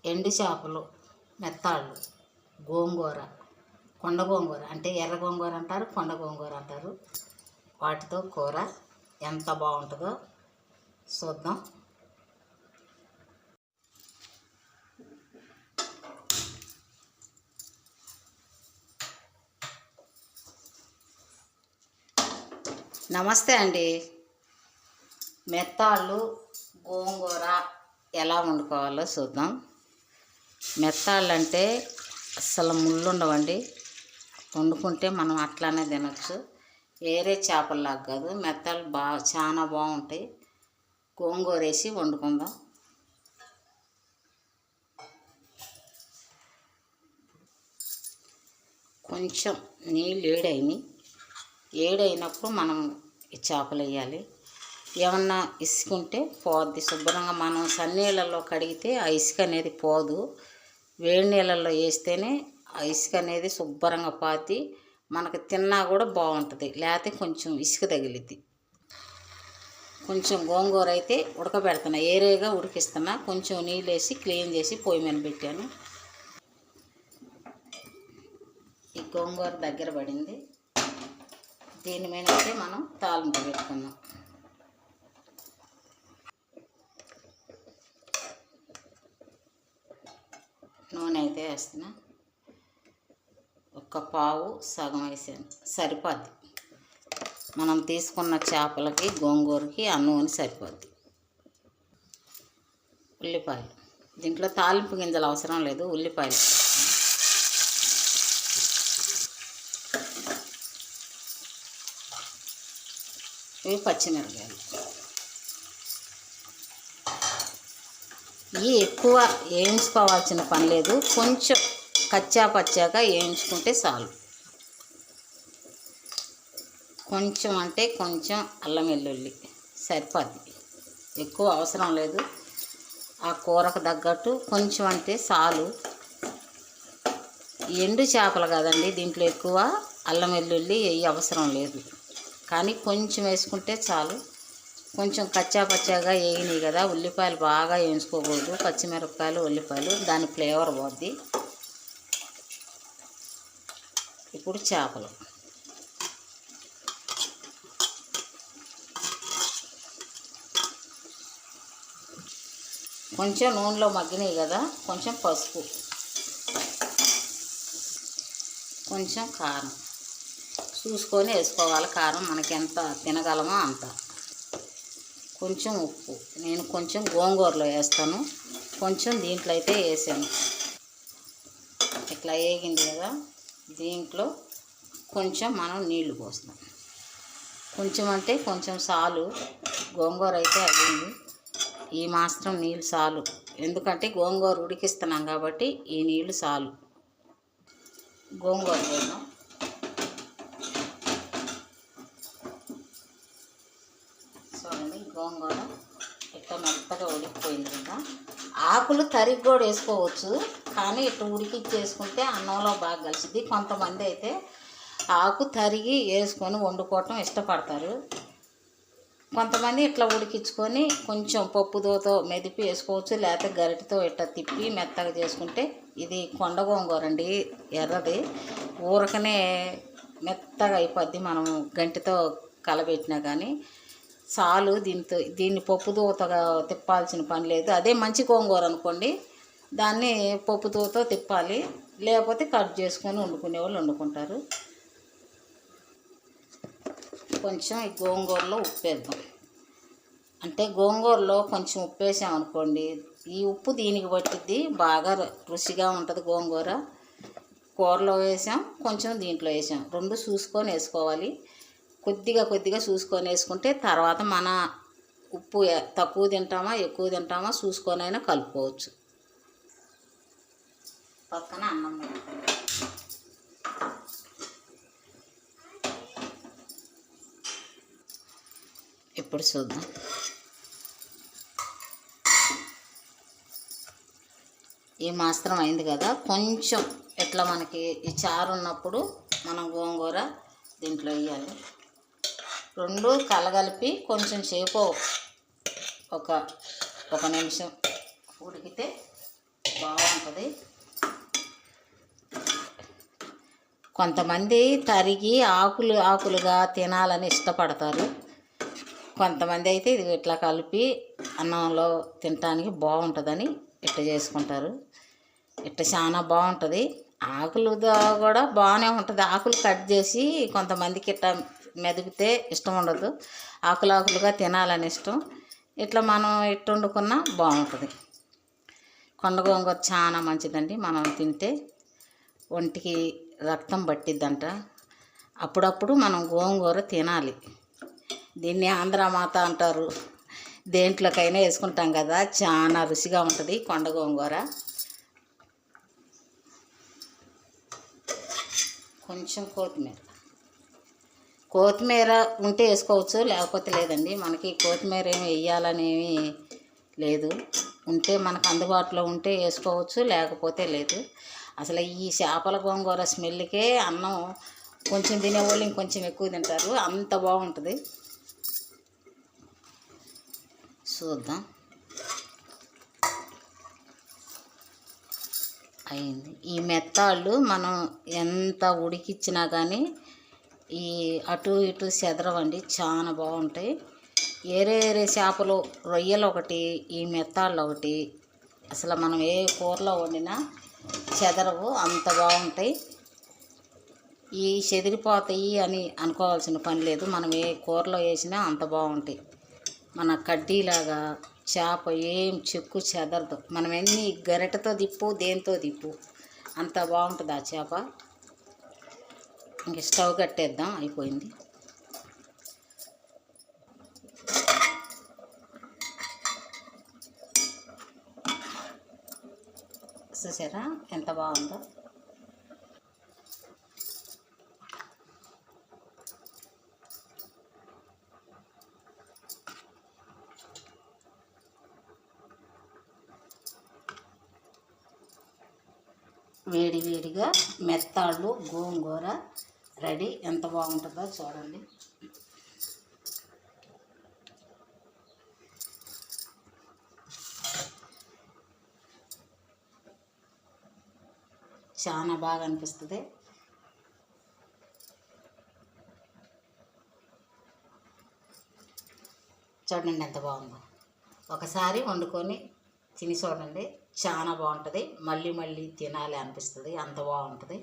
ఎండు చేపలు, మెత్తాళ్ళు, గోంగూర, కొండ గోంగూర అంటే ఎర్ర గోంగూర అంటారు, కొండ గోంగూర అంటారు. వాటితో కూర ఎంత బాగుంటుందో చూద్దాం. నమస్తే అండి. మెత్తాళ్ళు గోంగూర ఎలా వండుకోవాలో చూద్దాం. మెత్తాళ్ళు అంటే అస్సలు ముళ్ళు ఉండవండి. వండుకుంటే మనం అట్లానే తినచ్చు. వేరే చేపల్లాగా కాదు, మెత్తాళ్ళు చాలా బాగుంటాయి. గోంగూర వేసి వండుకుందాం. కొంచెం నీళ్ళు ఏడైనప్పుడు మనం ఈ చేపలు వేయాలి. ఏమన్నా ఇసుకుంటే పోద్ది. శుభ్రంగా మనం సన్నీళ్ళల్లో కడిగితే ఆ ఇసుక అనేది పోదు. వేడి నీళ్ళల్లో వేస్తేనే ఆ ఇసుక అనేది శుభ్రంగా పాతి మనకు తిన్నా కూడా బాగుంటుంది. లేకపోతే కొంచెం ఇసుక తగిలిద్ది. కొంచెం గోంగూర అయితే ఉడకబెడుతున్నా, ఏరేగా ఉడికిస్తున్నా. కొంచెం నీళ్ళు వేసి క్లీన్ చేసి పొయ్యి మీద పెట్టాను. ఈ గోంగూర దగ్గర పడింది. దీని మీద అయితే మనం తాలింపు పెట్టుకుందాం. నూనె అయితే వేస్తున్నా. ఒక పావు సగం వేసాను, సరిపోద్ది. మనం తీసుకున్న చేపలకి గోంగూరకి ఆ నూనె సరిపోద్ది. ఉల్లిపాయలు, దీంట్లో తాలింపు గింజలు అవసరం లేదు. ఉల్లిపాయలు, ఇవి పచ్చిమిరపకాయలు. ఇవి ఎక్కువ వేయించుకోవాల్సిన పని లేదు. కొంచెం కచ్చా పచ్చాగా వేయించుకుంటే చాలు. కొంచెం అంటే కొంచెం అల్లం వెల్లుల్లి సరిపోద్ది, ఎక్కువ అవసరం లేదు. ఆ కూరకు తగ్గట్టు కొంచెం అంటే చాలు. ఎండు చేపలు కదండి, దీంట్లో ఎక్కువ అల్లం వెల్లుల్లి వేయి అవసరం లేదు. కానీ కొంచెం వేసుకుంటే చాలు. కొంచెం కచ్చా పచ్చాగా వేగినాయి కదా, ఉల్లిపాయలు బాగా వేయించుకోకూడదు. పచ్చిమిరపకాయలు, ఉల్లిపాయలు దాని ఫ్లేవర్ పోద్ది. ఇప్పుడు చేపలు, కొంచెం నూనెలో మగ్గినాయి కదా, కొంచెం పసుపు, కొంచెం కారం చూసుకొని వేసుకోవాలి. కారం మనకి ఎంత తినగలమో అంత. కొంచెం ఉప్పు, నేను కొంచెం గోంగూరలో వేస్తాను, కొంచెం దీంట్లో అయితే వేసాను. ఇట్లా వేగింది కదా, దీంట్లో కొంచెం మనం నీళ్లు పోస్తాం. కొంచెం అంటే కొంచెం చాలు. గోంగూర అయితే అయింది, ఈ మాత్రం నీళ్ళు చాలు. ఎందుకంటే గోంగూర ఉడికిస్తున్నాం కాబట్టి ఈ నీళ్ళు చాలు. గోంగూర వేద్దాం. చూడండి, గోంగూర ఇట్లా మెత్తగా ఉడికిపోయింది కదా. ఆకులు తరిగి కూడా వేసుకోవచ్చు, కానీ ఇట్లా ఉడికిచ్చేసుకుంటే అన్నంలో బాగా కలిసిద్ది. కొంతమంది అయితే ఆకు తరిగి వేసుకొని వండుకోవటం ఇష్టపడతారు. కొంతమంది ఇట్లా ఉడికించుకొని కొంచెం పప్పుదోతో మెదిపి వేసుకోవచ్చు, లేకపోతే గరిటెతో ఇట్లా తిప్పి మెత్తగా చేసుకుంటే. ఇది కొండ గోంగూర అండి, ఎర్రది. ఊరకనే మెత్తగా అయిపోద్ది, మనం గంటితో కలబెట్టినా కానీ చాలు. దీన్ని పప్పుదోతగా తిప్పాల్సిన పని లేదు. అదే మంచి గోంగూర అనుకోండి, దాన్ని పప్పుదోతో తిప్పాలి, లేకపోతే కట్ చేసుకొని వండుకునే వాళ్ళు వండుకుంటారు. కొంచెం ఈ గోంగూరలో ఉప్పు వేద్దాం. అంటే గోంగూరలో కొంచెం ఉప్పు వేసామనుకోండి, ఈ ఉప్పు దీనికి పట్టిద్ది, బాగా రుచిగా ఉంటుంది గోంగూర. కూరలో వేసాం, కొంచెం దీంట్లో వేసాం, రెండు చూసుకొని వేసుకోవాలి. కొద్దిగా చూసుకొని వేసుకుంటే తర్వాత మన ఉప్పు తక్కువ తింటామా ఎక్కువ తింటామా చూసుకొని అయినా కలుపుకోవచ్చు. పక్కన అన్నం పెట్టుకోవాలి. ఇప్పుడు చూద్దాం. ఈ మాత్రం అయింది కదా. కొంచెం ఇట్లా మనకి ఈ చారు ఉన్నప్పుడు మనం గోంగూర దీంట్లో వేయాలి. రెండు కలగలిపి కొంచెం సేపు ఒక నిమిషం ఉడికితే బాగుంటుంది. కొంతమంది తరిగి ఆకులుగా తినాలని ఇష్టపడతారు. కొంతమంది అయితే ఇది ఇట్లా కలిపి అన్నంలో తినడానికి బాగుంటుందని ఇట్లా చేసుకుంటారు. ఇట్లా చాలా బాగుంటుంది. ఆకులుగా కూడా బాగానే ఉంటుంది. ఆకులు కట్ చేసి కొంతమందికి ఇట్లా మెదిపితే ఇష్టం ఉండదు, ఆకులుగా తినాలని ఇష్టం. ఇట్లా మనం ఇట్టు వండుకున్నా బాగుంటుంది. కొండ గోంగూర చాలా మంచిదండి. మనం తింటే ఒంటికి రక్తం పట్టిద్దంట. అప్పుడప్పుడు మనం గోంగూర తినాలి. దీన్ని ఆంధ్రమాత అంటారు. దేంట్లోకైనా వేసుకుంటాం కదా, చాలా రుచిగా ఉంటుంది కొండ గోంగూర. కొంచెం కొత్తిమీర ఉంటే వేసుకోవచ్చు, లేకపోతే లేదండి. మనకి కొత్తిమీర ఏమి వేయాలని ఏమీ లేదు. ఉంటే మనకు అందుబాటులో ఉంటే వేసుకోవచ్చు, లేకపోతే లేదు. అసలు ఈ చేపల గోంగూర స్మెల్కే అన్నం కొంచెం తినేవాళ్ళు ఇంకొంచెం ఎక్కువ తింటారు, అంత బాగుంటుంది. చూద్దాం. అయింది. ఈ మెత్తాళ్ళు మనం ఎంత ఉడికిచ్చినా కానీ ఈ అటు ఇటు చెదరవండి, చాలా బాగుంటాయి. ఏరే చేపలు, రొయ్యలు ఒకటి, ఈ మెత్తాళ్ళు ఒకటి, అసలు మనం ఏ కూరలో వండినా చెదరవు, అంత బాగుంటాయి. ఈ చెదిరిపోతాయి అని అనుకోవాల్సిన పని లేదు. మనం ఏ కూరలో వేసినా అంత బాగుంటాయి. మన కడ్డీలాగా చేప ఏం చెక్కు చెదరదు. మనం ఎన్ని గరిటెతో దిప్పు, దేంతో దిప్పు, అంత బాగుంటుంది ఆ చేప. ఇంక స్టవ్ కట్టేద్దాం, అయిపోయింది. చూసారా ఎంత బాగుందో. వేడిగా మెత్తాళ్ళు గోంగూర రెడీ. ఎంత బాగుంటుందో చూడండి. చాలా బాగా అనిపిస్తుంది. చూడండి ఎంత బాగుందో. ఒకసారి వండుకొని తిని చూడండి, చాలా బాగుంటుంది. మళ్ళీ తినాలి అనిపిస్తుంది, అంత బాగుంటుంది.